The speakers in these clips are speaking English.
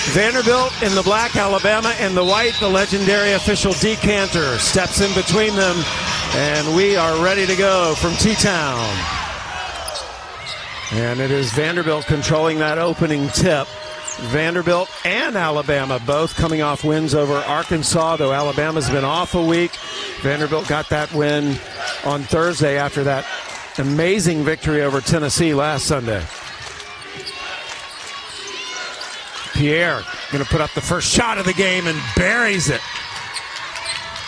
Vanderbilt in the black, Alabama in the white. The legendary official decanter steps in between them, and we are ready to go from T-Town. And it is Vanderbilt controlling that opening tip. Vanderbilt and Alabama both coming off wins over Arkansas, though Alabama's been off a week. Vanderbilt got that win on Thursday after that amazing victory over Tennessee last Sunday. Pierre going to put up the first shot of the game and buries it.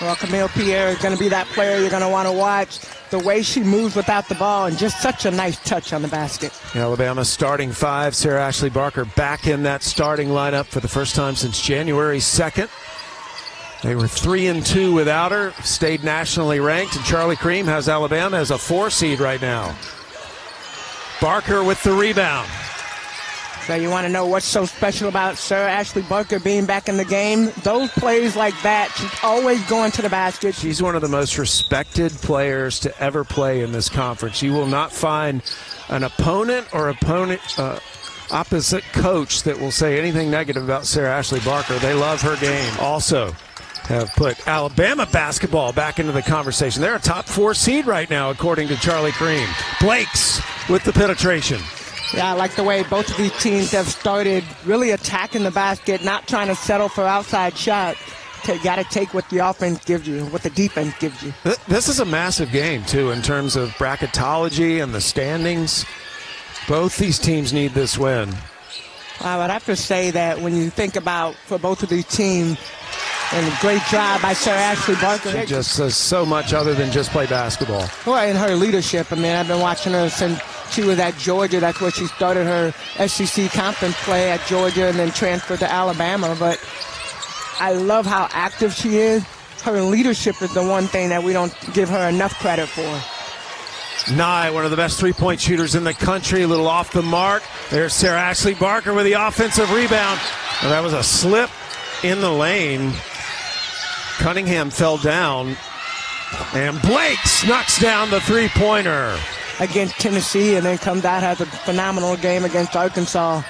Well, Camille Pierre is going to be that player you're going to want to watch. The way she moves without the ball and just such a nice touch on the basket. Alabama starting five. Sarah Ashley Barker back in that starting lineup for the first time since January 2nd. They were 3-2 without her, stayed nationally ranked, and Charlie Cream has Alabama as a 4 seed right now. Barker with the rebound. So you want to know what's so special about Sarah Ashley Barker being back in the game? Those plays like that, she's always going to the basket. She's one of the most respected players to ever play in this conference. You will not find an opponent or opposite coach that will say anything negative about Sarah Ashley Barker. They love her game. Also have put Alabama basketball back into the conversation. They're a top 4 seed right now, according to Charlie Cream. Blakes with the penetration. Yeah, I like the way both of these teams have started really attacking the basket, not trying to settle for outside shots. You got to take what the offense gives you, what the defense gives you. This is a massive game, too, in terms of bracketology and the standings. Both these teams need this win. I would have to say that when you think about, for both of these teams, and a great job by Sarah Ashley Barker. She just does so much other than just play basketball. Well, in her leadership, I mean, I've been watching her since she was at Georgia. That's where she started her SEC conference play at Georgia and then transferred to Alabama. But I love how active she is. Her leadership is the one thing that we don't give her enough credit for. Nye, one of the best three-point shooters in the country, a little off the mark. There's Sarah Ashley Barker with the offensive rebound. Well, that was a slip in the lane. Cunningham fell down, and Blakes knocks down the three-pointer. Against Tennessee, and then comes out, has a phenomenal game against Arkansas.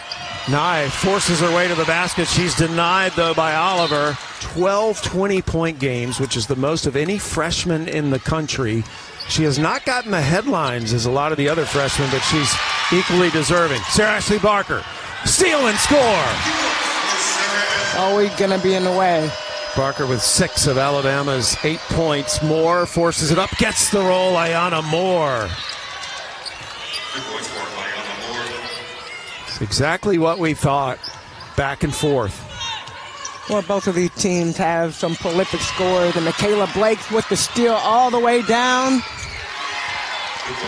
Nye forces her way to the basket. She's denied, though, by Oliver. 12 20-point games, which is the most of any freshman in the country. She has not gotten the headlines as a lot of the other freshmen, but she's equally deserving. Sarah Ashley Barker, steal and score. Always going to be in the way. Barker with 6 of Alabama's 8 points. Moore forces it up, gets the roll. Ayanna Moore. It's exactly what we thought. Back and forth. Well, both of these teams have some prolific scorers. And Mikayla Blakes with the steal all the way down.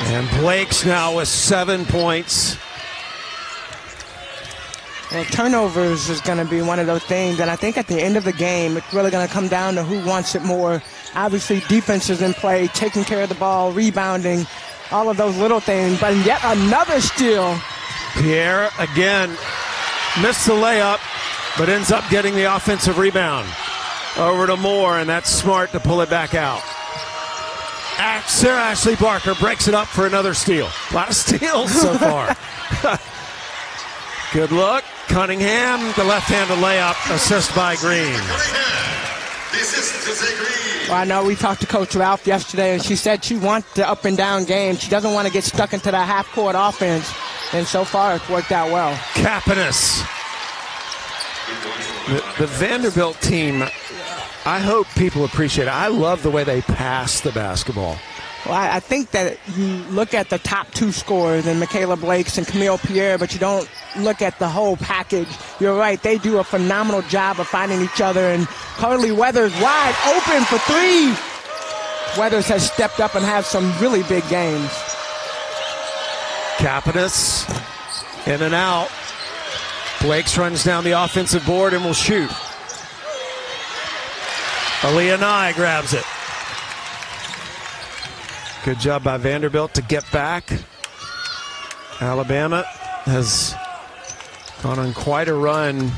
And Blakes now with 7 points. Well, turnovers is going to be one of those things, and I think at the end of the game, it's really going to come down to who wants it more. Obviously, defense is in play, taking care of the ball, rebounding, all of those little things. But yet another steal. Pierre, again, missed the layup, but ends up getting the offensive rebound. Over to Moore, and that's smart to pull it back out. Sarah Ashley Barker breaks it up for another steal. A lot of steals so far. Good look. Cunningham, the left-handed layup, assist by Green. Well, I know we talked to Coach Ralph yesterday, and she said she wants the up-and-down game. She doesn't want to get stuck into that half-court offense, and so far it's worked out well. Kapanis. The Vanderbilt team, I hope people appreciate it. I love the way they pass the basketball. Well, I think that you look at the top 2 scorers in Mikayla Blakes and Camille Pierre, but you don't look at the whole package. You're right. They do a phenomenal job of finding each other, and Carly Weathers wide open for 3. Weathers has stepped up and had some really big games. Kapanis in and out. Blakes runs down the offensive board and will shoot. Aaliyah Nye grabs it. Good job by Vanderbilt to get back. Alabama has gone on quite a run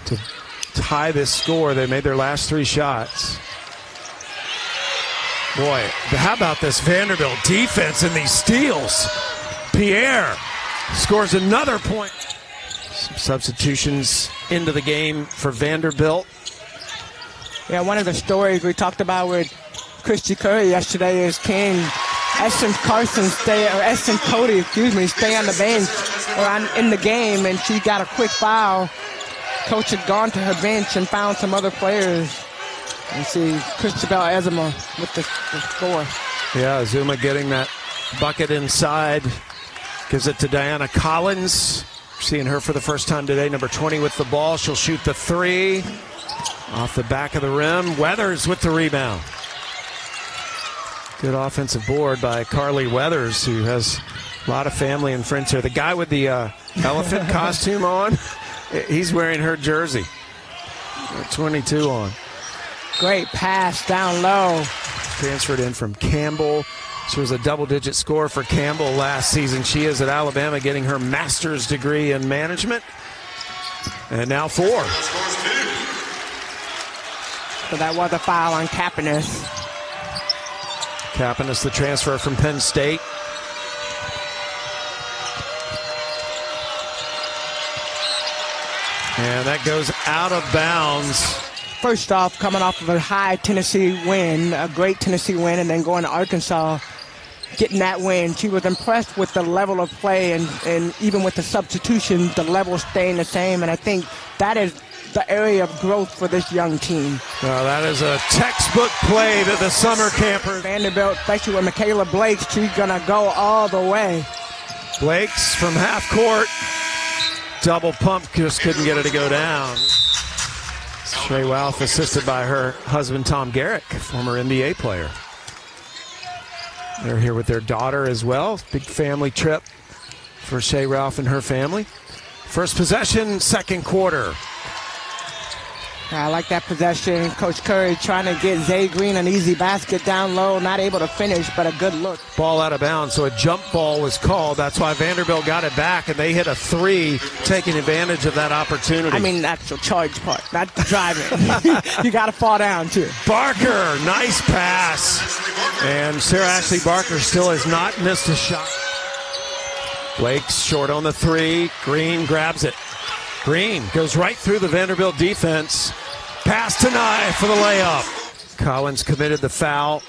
to tie this score. They made their last 3 shots. Boy, how about this Vanderbilt defense and these steals? Pierre scores another point. Substitutions into the game for Vanderbilt. Yeah, one of the stories we talked about with Christy Curry yesterday is can Essence Cody, stay on the bench or in the game, and she got a quick foul. Coach had gone to her bench and found some other players. And see Christabel Ezema with the score. Yeah, Zuma getting that bucket inside. Gives it to Diana Collins. Seeing her for the first time today, number 20 with the ball. She'll shoot the three off the back of the rim. Weathers with the rebound. Good offensive board by Carly Weathers, who has a lot of family and friends here. The guy with the elephant costume on, he's wearing her jersey. 22 on. Great pass down low. Transferred in from Campbell. She was a double-digit scorer for Campbell last season. She is at Alabama getting her master's degree in management. And now 4. So that was a foul on Kapanis. Kapanis, the transfer from Penn State. And that goes out of bounds. First off, coming off of a high Tennessee win, a great Tennessee win, and then going to Arkansas, getting that win. She was impressed with the level of play and even with the substitution, the level staying the same. And I think that is the area of growth for this young team. Well, that is a textbook play to the summer campers. Vanderbilt, especially with Mikayla Blakes, she's going to go all the way. Blakes from half court. Double pump, just couldn't get it to go down. Shay Ralph assisted by her husband, Tom Garrick, former NBA player. They're here with their daughter as well. Big family trip for Shay Ralph and her family. First possession, second quarter. I like that possession. Coach Curry trying to get Zay Green an easy basket down low, not able to finish, but a good look. Ball out of bounds, so a jump ball was called. That's why Vanderbilt got it back, and they hit a three, taking advantage of that opportunity. I mean, that's the charge part, not driving. You got to fall down, too. Barker, nice pass. And Sarah Ashley Barker still has not missed a shot. Blakes short on the three. Green grabs it. Green goes right through the Vanderbilt defense. Pass to Nye for the layup. Collins committed the foul.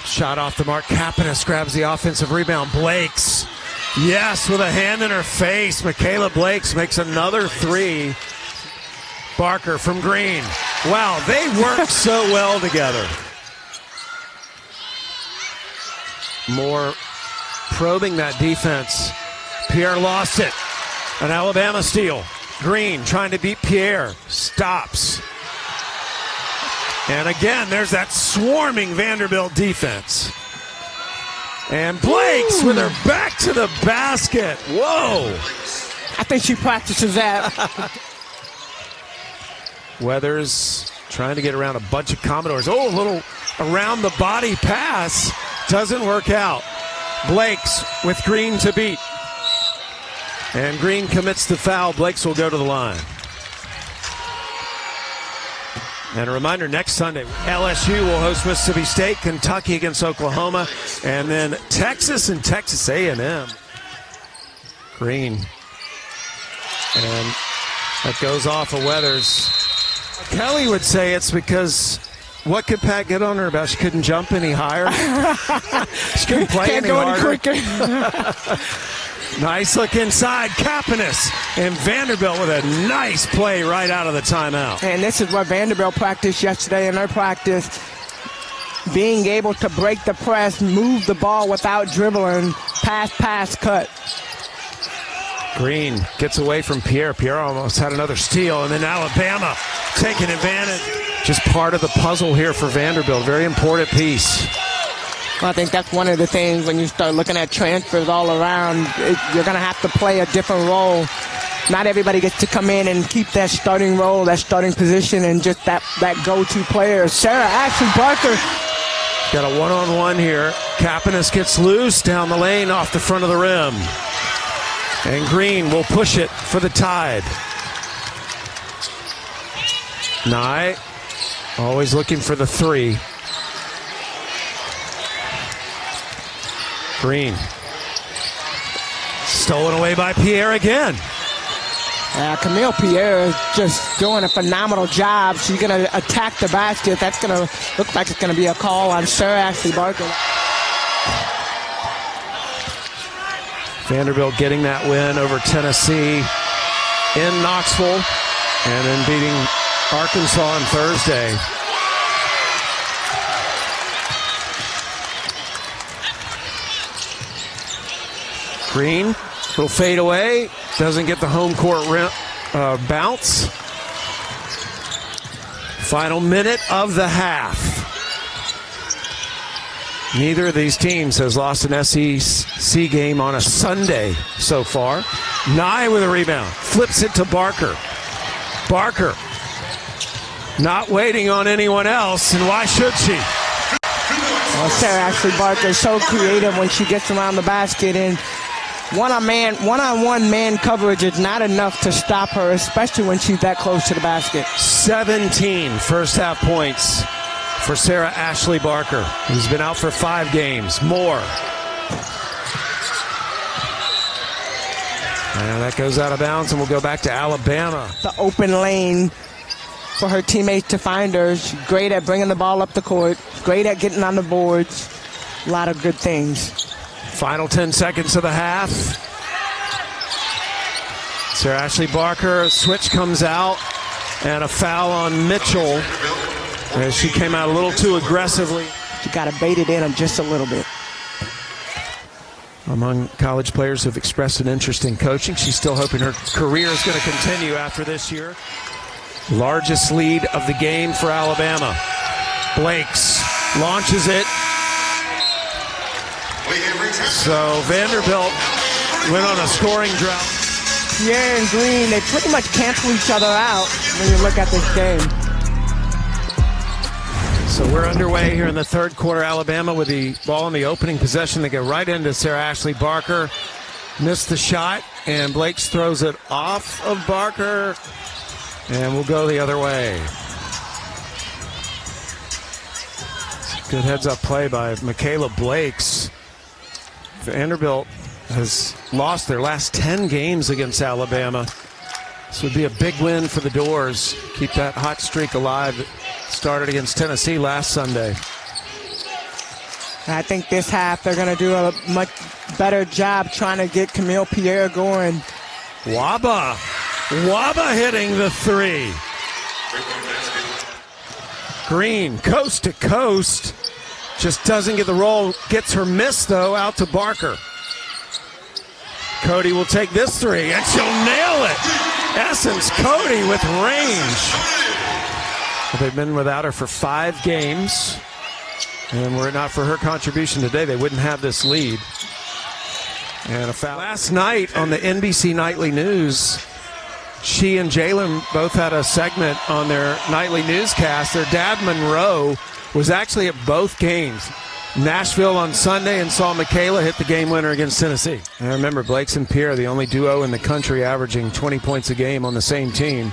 Shot off the mark. Kapanis grabs the offensive rebound. Blakes, yes, with a hand in her face. Mikayla Blakes makes another three. Barker from Green. Wow, they work so well together. More probing that defense. Pierre lost it. An Alabama steal. Green trying to beat Pierre. Stops. And again, there's that swarming Vanderbilt defense. And Blakes with her back to the basket. Whoa. I think she practices that. Weathers trying to get around a bunch of Commodores. Oh, a little around the body pass. Doesn't work out. Blakes with Green to beat. And Green commits the foul. Blakes will go to the line. And a reminder, next Sunday, LSU will host Mississippi State, Kentucky against Oklahoma, and then Texas and Texas A&M. Green. And that goes off of Weathers. Kelly would say it's because what could Pat get on her about? She couldn't jump any higher. She couldn't play any harder. Quicker. Nice look inside. Kapanis and Vanderbilt with a nice play right out of the timeout. And this is what Vanderbilt practiced yesterday in their practice. Being able to break the press, move the ball without dribbling, pass, cut. Green gets away from Pierre. Pierre almost had another steal. And then Alabama taking advantage. Just part of the puzzle here for Vanderbilt. Very important piece. Well, I think that's one of the things when you start looking at transfers all around, you're going to have to play a different role. Not everybody gets to come in and keep that starting role, that starting position, and just that go-to player. Sarah Ashley Barker. Got a one-on-one here. Kapanis gets loose down the lane off the front of the rim. And Green will push it for the Tide. Nye always looking for the three. Stolen away by Pierre again. Camille Pierre is just doing a phenomenal job. She's going to attack the basket. That's going to look like it's going to be a call on Sarah Ashley Barker. Vanderbilt getting that win over Tennessee in Knoxville and then beating Arkansas on Thursday. Green will fade away. Doesn't get the home court bounce. Final minute of the half. Neither of these teams has lost an SEC game on a Sunday so far. Nye with a rebound. Flips it to Barker. Barker not waiting on anyone else, and why should she? Well, Sarah Ashley Barker is so creative when she gets around the basket, and one-on-one man coverage is not enough to stop her, especially when she's that close to the basket. 17 first half points for Sarah Ashley Barker, who's been out for 5 games. More. And that goes out of bounds, and we'll go back to Alabama. The open lane for her teammates to find her. She's great at bringing the ball up the court, great at getting on the boards. A lot of good things. Final 10 seconds of the half. Sarah Ashley Barker, a switch comes out, and a foul on Mitchell as she came out a little too aggressively. You got to bait it in just a little bit. Among college players who have expressed an interest in coaching, she's still hoping her career is going to continue after this year. Largest lead of the game for Alabama. Blakes launches it. So Vanderbilt went on a scoring drought. Pierre and Green, they pretty much cancel each other out when you look at this game. So we're underway here in the third quarter. Alabama with the ball in the opening possession. They go right into Sarah Ashley Barker. Missed the shot, and Blakes throws it off of Barker, and we'll go the other way. Good heads-up play by Mikayla Blakes. Vanderbilt has lost their last 10 games against Alabama. This would be a big win for the Doors. Keep that hot streak alive that started against Tennessee last Sunday. I think this half they're going to do a much better job trying to get Camille Pierre going. Waba hitting the three. Green, coast to coast. Just doesn't get the roll. Gets her miss, though, out to Barker. Cody will take this three, and she'll nail it. Essence Cody with range. Well, they've been without her for 5 games. And were it not for her contribution today, they wouldn't have this lead. And a foul. Last night on the NBC Nightly News, she and Jalen both had a segment on their nightly newscast. Their dad, Monroe, was actually at both games. Nashville on Sunday, and saw Mikayla hit the game winner against Tennessee. And I remember Blakes and Pierre, the only duo in the country averaging 20 points a game on the same team.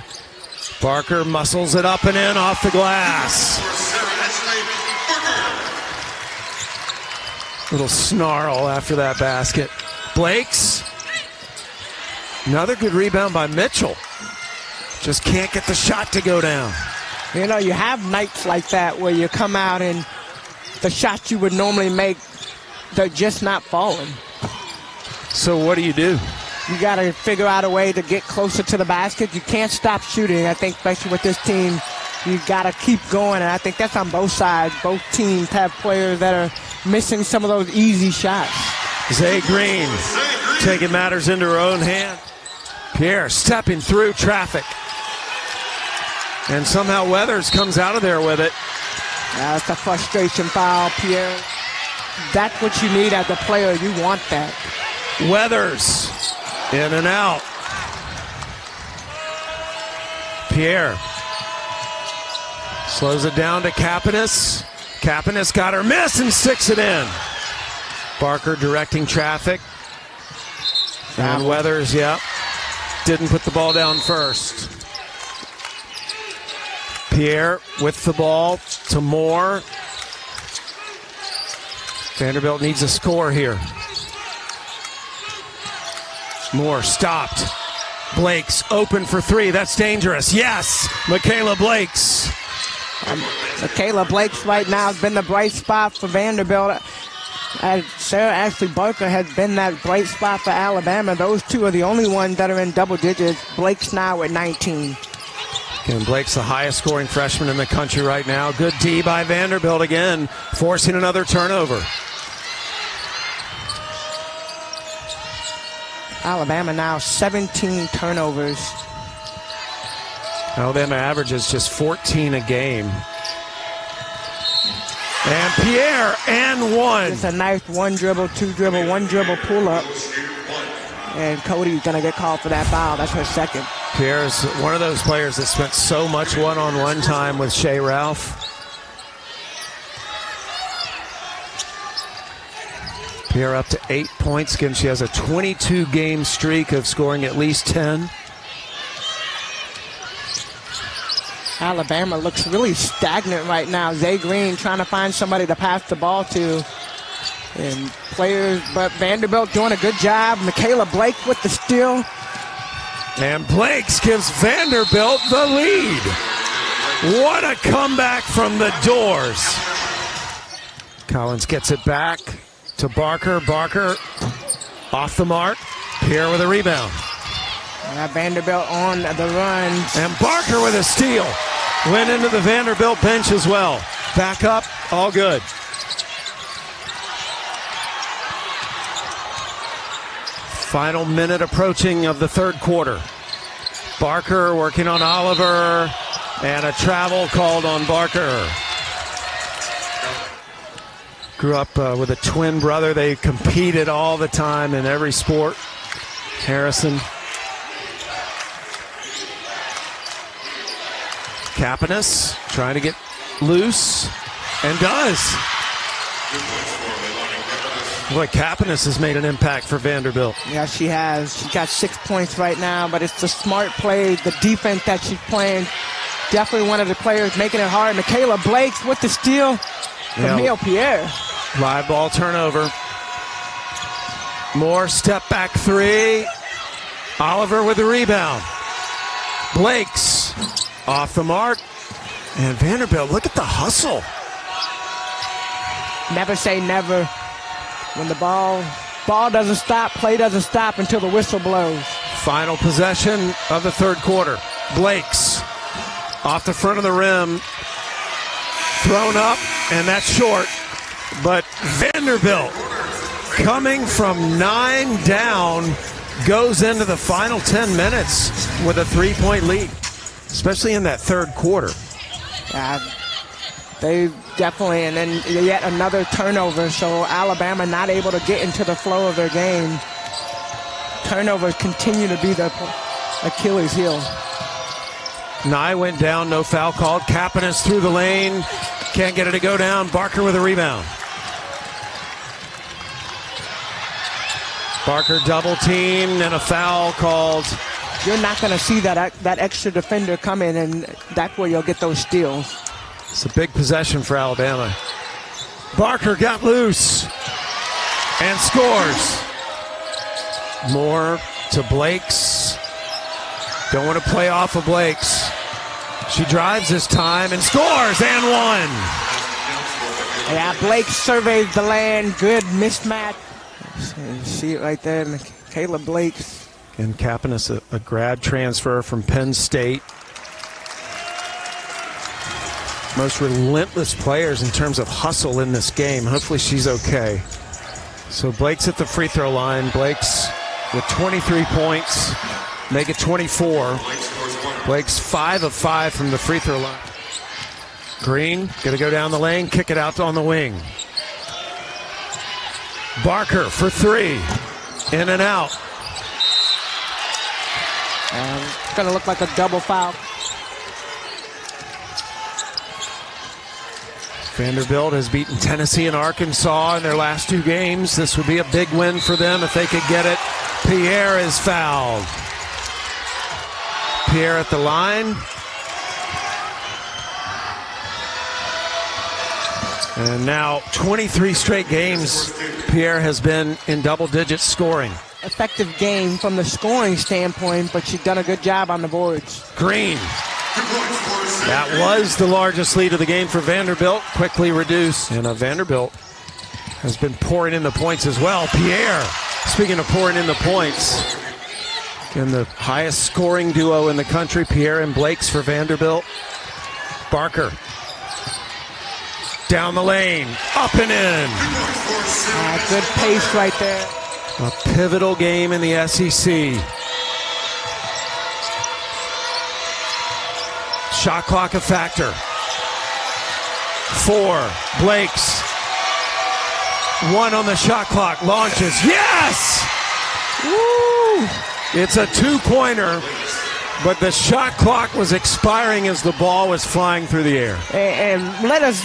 Barker muscles it up and in off the glass. Little snarl after that basket. Blakes. Another good rebound by Mitchell. Just can't get the shot to go down. You know, you have nights like that where you come out and the shots you would normally make, they're just not falling. So what do? You got to figure out a way to get closer to the basket. You can't stop shooting. I think especially with this team, you got to keep going. And I think that's on both sides. Both teams have players that are missing some of those easy shots. Zay Green taking matters into her own hand. Pierre stepping through traffic. And somehow Weathers comes out of there with it. That's a frustration foul, Pierre. That's what you need as a player. You want that. Weathers in and out. Pierre slows it down to Kapanis. Kapanis got her miss and sticks it in. Barker directing traffic. And Weathers, didn't put the ball down first. Pierre with the ball to Moore. Vanderbilt needs a score here. Moore stopped. Blakes open for three. That's dangerous. Yes, Mikayla Blakes. Mikayla Blakes right now has been the bright spot for Vanderbilt. Sarah Ashley Barker has been that bright spot for Alabama. Those two are the only ones that are in double digits. Blake's now at 19. And Blake's the highest scoring freshman in the country right now. Good D by Vanderbilt again, forcing another turnover. Alabama now 17 turnovers. Alabama averages just 14 a game. And Pierre and one. It's a nice one dribble, two dribble, one dribble pull up. And Cody's going to get called for that foul. That's her second. Pierre's one of those players that spent so much one-on-one time with Shea Ralph. Pierre up to 8 points. Again, she has a 22-game streak of scoring at least 10. Alabama looks really stagnant right now. Zay Green trying to find somebody to pass the ball to. And players, but Vanderbilt doing a good job. Mikayla Blake with the steal. And Blakes gives Vanderbilt the lead. What a comeback from the doors. Collins gets it back to Barker. Barker off the mark. Pierre with a rebound. Vanderbilt on the run. And Barker with a steal. Went into the Vanderbilt bench as well. Back up, all good. Final minute approaching of the third quarter. Barker working on Oliver, and a travel called on Barker. Grew up with a twin brother. They competed all the time in every sport. Harrison. Kapanis trying to get loose, and does. Boy, Kapanis has made an impact for Vanderbilt. Yeah, she has. She got 6 points right now, but it's the smart play, the defense that she's playing. Definitely one of the players making it hard. Mikayla Blakes with the steal from Camille Pierre. Live ball turnover. Moore step back three. Oliver with the rebound. Blakes off the mark. And Vanderbilt, look at the hustle. Never say never. When the ball doesn't stop, play doesn't stop until the whistle blows. Final possession of the third quarter. Blakes off the front of the rim. Thrown up, and that's short. But Vanderbilt, coming from 9 down, goes into the final 10 minutes with a 3-point lead, especially in that third quarter. Yeah, they definitely, and then yet another turnover, so Alabama not able to get into the flow of their game. Turnovers continue to be the Achilles heel. Nye went down, no foul called. Kapanis through the lane, can't get it to go down. Barker with a rebound. Barker double teamed and a foul called. You're not going to see that extra defender come in, and that's where you'll get those steals. It's a big possession for Alabama. Barker got loose and scores. Moore to Blakes. Don't want to play off of Blakes. She drives this time and scores, and one. Yeah, Blake surveys the land. Good mismatch. See it right there, Mikayla Blakes. And Kapanis, a grad transfer from Penn State. Most relentless players in terms of hustle in this game. Hopefully she's okay. So Blake's at the free throw line. Blake's with 23 points. Make it 24. Blake's 5 of 5 from the free throw line. Green going to go down the lane, kick it out on the wing. Barker for three. In and out. And it's going to look like a double foul. Vanderbilt has beaten Tennessee and Arkansas in their last 2 games. This would be a big win for them if they could get it. Pierre is fouled. Pierre at the line. And now 23 straight games Pierre has been in double digits scoring. effective game from the scoring standpoint, but she's done a good job on the boards. Green. That was the largest lead of the game for Vanderbilt. Quickly reduced. And Vanderbilt has been pouring in the points as well. Pierre, speaking of pouring in the points, again, the highest scoring duo in the country, Pierre and Blakes for Vanderbilt. Barker. Down the lane, up and in. Good pace right there. A pivotal game in the SEC. Shot clock a factor. 4, Blakes. 1 on the shot clock, launches. Yes! Woo! It's a 2-pointer, but the shot clock was expiring as the ball was flying through the air. And let us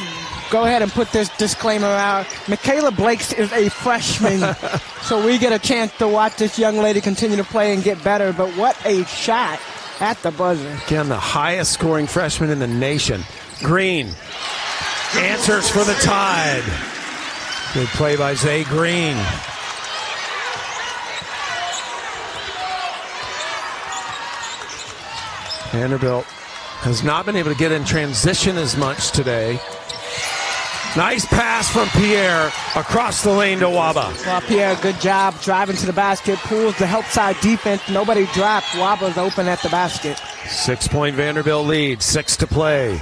go ahead and put this disclaimer out. Mikayla Blakes is a freshman, so we get a chance to watch this young lady continue to play and get better. But what a shot at the buzzer. Again, the highest scoring freshman in the nation. Green answers for the Tide. Good play by Zay Green. Vanderbilt has not been able to get in transition as much today. Nice pass from Pierre across the lane to Waba. Well, Pierre, good job driving to the basket, pulls the help side defense. Nobody dropped. Waba's open at the basket. 6-point Vanderbilt lead, 6 to play.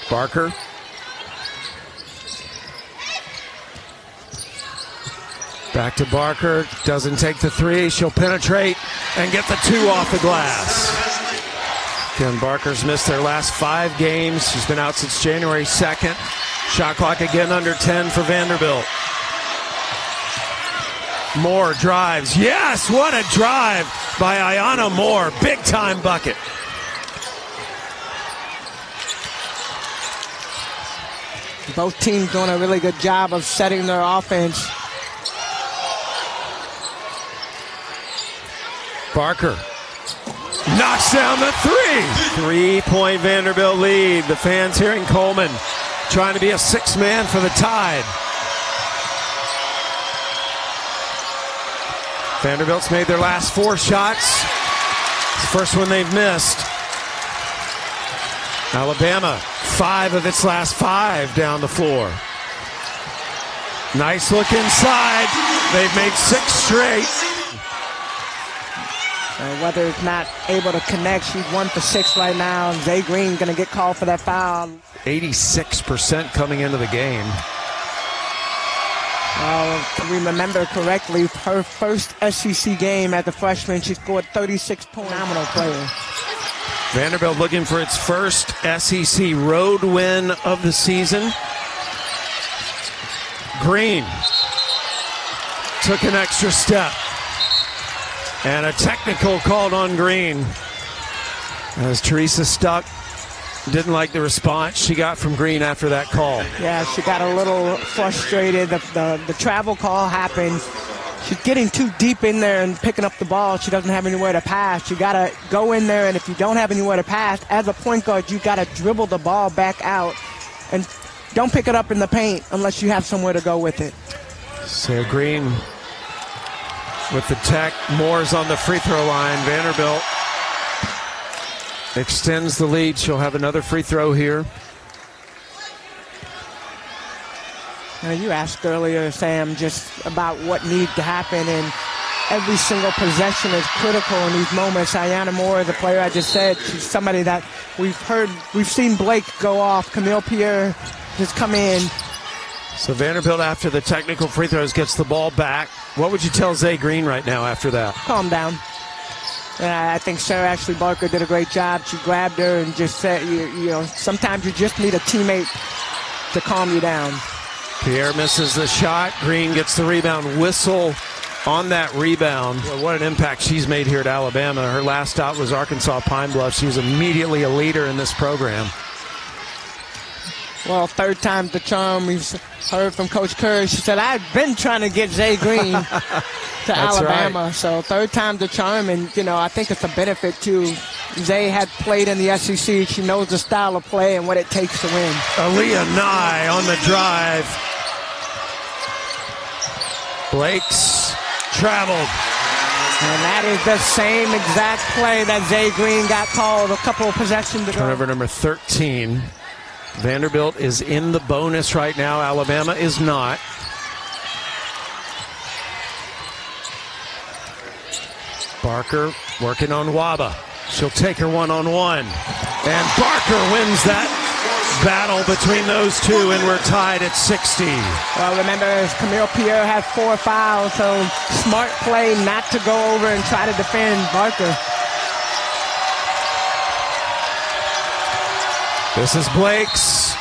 Barker. Back to Barker, doesn't take the 3. She'll penetrate and get the 2 off the glass. Again, Barker's missed their last 5 games. She's been out since January 2nd. Shot clock again under 10 for Vanderbilt. Moore drives. Yes, what a drive by Ayanna Moore. Big time bucket. Both teams doing a really good job of setting their offense. Barker knocks down the 3. 3-point Vanderbilt lead. The fans here in Coleman trying to be a 6th man for the Tide. Vanderbilt's made their last 4 shots. The first one they've missed. Alabama, 5 of its last 5 down the floor. Nice look inside. They've made 6 straight. Whether it's not able to connect, she's 1 for 6 right now. Zay Green going to get called for that foul. 86% coming into the game. If we remember correctly, her first SEC game as a freshman, she scored 36 points. Phenomenal player. Vanderbilt looking for its first SEC road win of the season. Green took an extra step. And a technical called on Green. As Teresa Stuck didn't like the response she got from Green after that call. Yeah, she got a little frustrated. The travel call happened. She's getting too deep in there and picking up the ball. She doesn't have anywhere to pass. You got to go in there, and if you don't have anywhere to pass, as a point guard, you got to dribble the ball back out. And don't pick it up in the paint unless you have somewhere to go with it. So Green with the tech. Moore's on the free throw line. Vanderbilt extends the lead. She'll have another free throw here. You asked earlier, Sam, just about what needs to happen, and every single possession is critical in these moments. Ayanna Moore, the player I just said, she's somebody that we've seen Blake go off. Camille Pierre has come in. So Vanderbilt, after the technical free throws, gets the ball back. What would you tell Zay Green right now after that? Calm down. I think Sarah Ashley Barker did a great job. She grabbed her and just said, you know, sometimes you just need a teammate to calm you down. Pierre misses the shot. Green gets the rebound. Whistle on that rebound. Well, what an impact she's made here at Alabama. Her last stop was Arkansas Pine Bluff. She was immediately a leader in this program. Well, third time's the charm. We've heard from Coach Curry. She said, I've been trying to get Zay Green to Alabama. Right. So third time's the charm. And, you know, I think it's a benefit, too. Zay had played in the SEC. She knows the style of play and what it takes to win. Aaliyah Nye on the drive. Blakes traveled. And that is the same exact play that Zay Green got called a couple of possessions ago. Turnover number 13. Vanderbilt is in the bonus right now. Alabama is not. Barker working on Waba. She'll take her one-on-one. And Barker wins that battle between those two, and we're tied at 60. Well, remember, Camille Pierre has 4 fouls, so smart play not to go over and try to defend Barker. This is Blakes,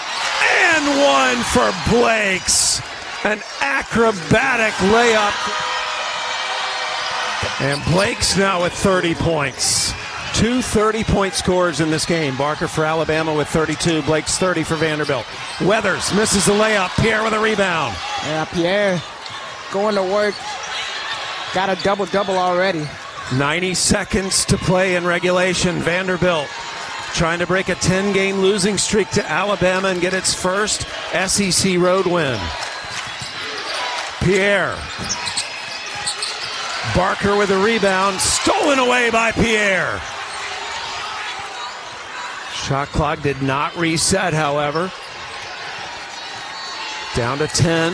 and one for Blakes. An acrobatic layup. And Blakes now with 30 points. 2 30-point scores in this game. Barker for Alabama with 32. Blakes 30 for Vanderbilt. Weathers misses the layup. Pierre with a rebound. Yeah, Pierre going to work. Got a double-double already. 90 seconds to play in regulation. Vanderbilt trying to break a 10-game losing streak to Alabama and get its first SEC road win. Pierre. Barker with a rebound. Stolen away by Pierre. Shot clock did not reset, however. Down to 10.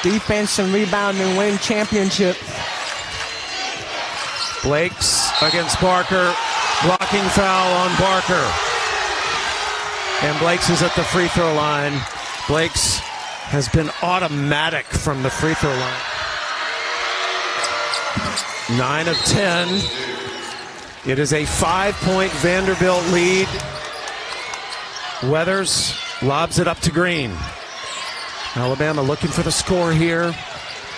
Defense and rebounding win championship. Blakes against Barker. Blocking foul on Barker. And Blakes is at the free throw line. Blakes has been automatic from the free throw line. 9 of 10. It is a 5-point Vanderbilt lead. Weathers lobs it up to Green. Alabama looking for the score here.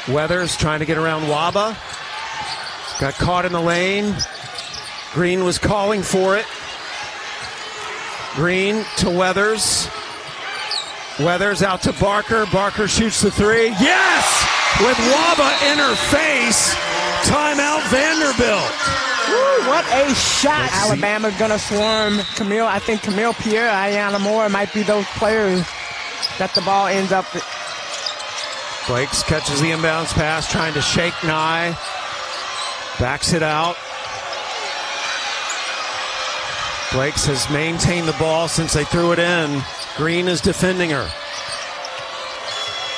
Weathers trying to get around Waba. Got caught in the lane. Green was calling for it. Green to Weathers. Weathers out to Barker. Barker shoots the three. Yes! With Waba in her face. Timeout Vanderbilt. Woo, what a shot. Alabama's going to swarm Camille. I think Camille Pierre, Ayanna Moore might be those players that the ball ends up. Blakes catches the inbounds pass, trying to shake Nye. Backs it out. Blakes has maintained the ball since they threw it in. Green is defending her.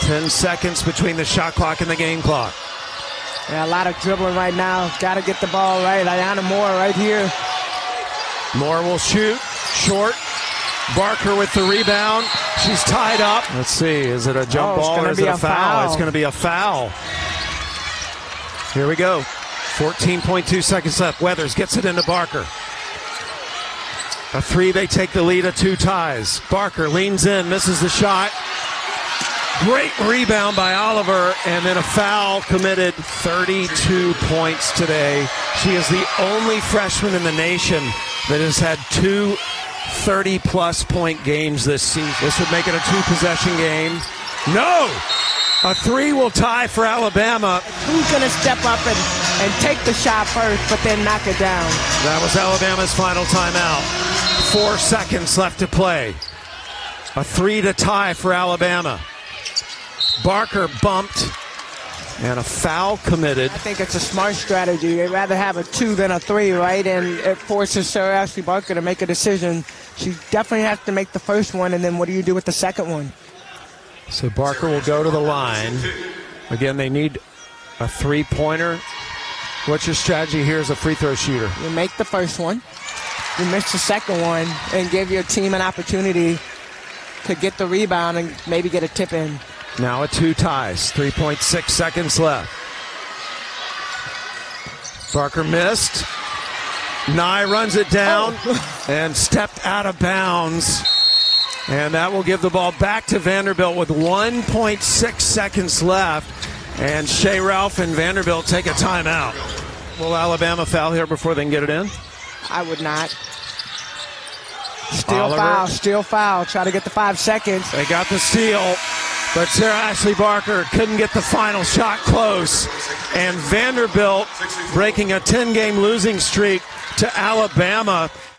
10 seconds between the shot clock and the game clock. Yeah, a lot of dribbling right now. Got to get the ball right. Ayanna Moore right here. Moore will shoot. Short. Barker with the rebound. She's tied up. Let's see. Is it a jump ball or is it a foul? It's going to be a foul. Here we go. 14.2 seconds left. Weathers gets it into Barker. A three, they take the lead of 2 ties. Barker leans in, misses the shot. Great rebound by Oliver, and then a foul committed. 32 points today. She is the only freshman in the nation that has had 2 30-plus point games this season. This would make it a 2-possession game. No! A 3 will tie for Alabama. Who's going to step up and take the shot first, but then knock it down? That was Alabama's final timeout. 4 seconds left to play. A 3 to tie for Alabama. Barker bumped, and a foul committed. I think it's a smart strategy. You'd rather have a 2 than a 3, right? And it forces Sarah Ashley Barker to make a decision. She definitely has to make the first one, and then what do you do with the second one? So Barker will go to the line. Again, they need a 3-pointer. What's your strategy here as a free throw shooter? You make the first one. You miss the second one and give your team an opportunity to get the rebound and maybe get a tip in. Now a 2 ties. 3.6 seconds left. Barker missed. Nye runs it down and stepped out of bounds. And that will give the ball back to Vanderbilt with 1.6 seconds left. And Shea Ralph and Vanderbilt take a timeout. Will Alabama foul here before they can get it in? I would not. Steal foul. Try to get the 5 seconds. They got the steal, but Sarah Ashley Barker couldn't get the final shot close. And Vanderbilt breaking a 10-game losing streak to Alabama.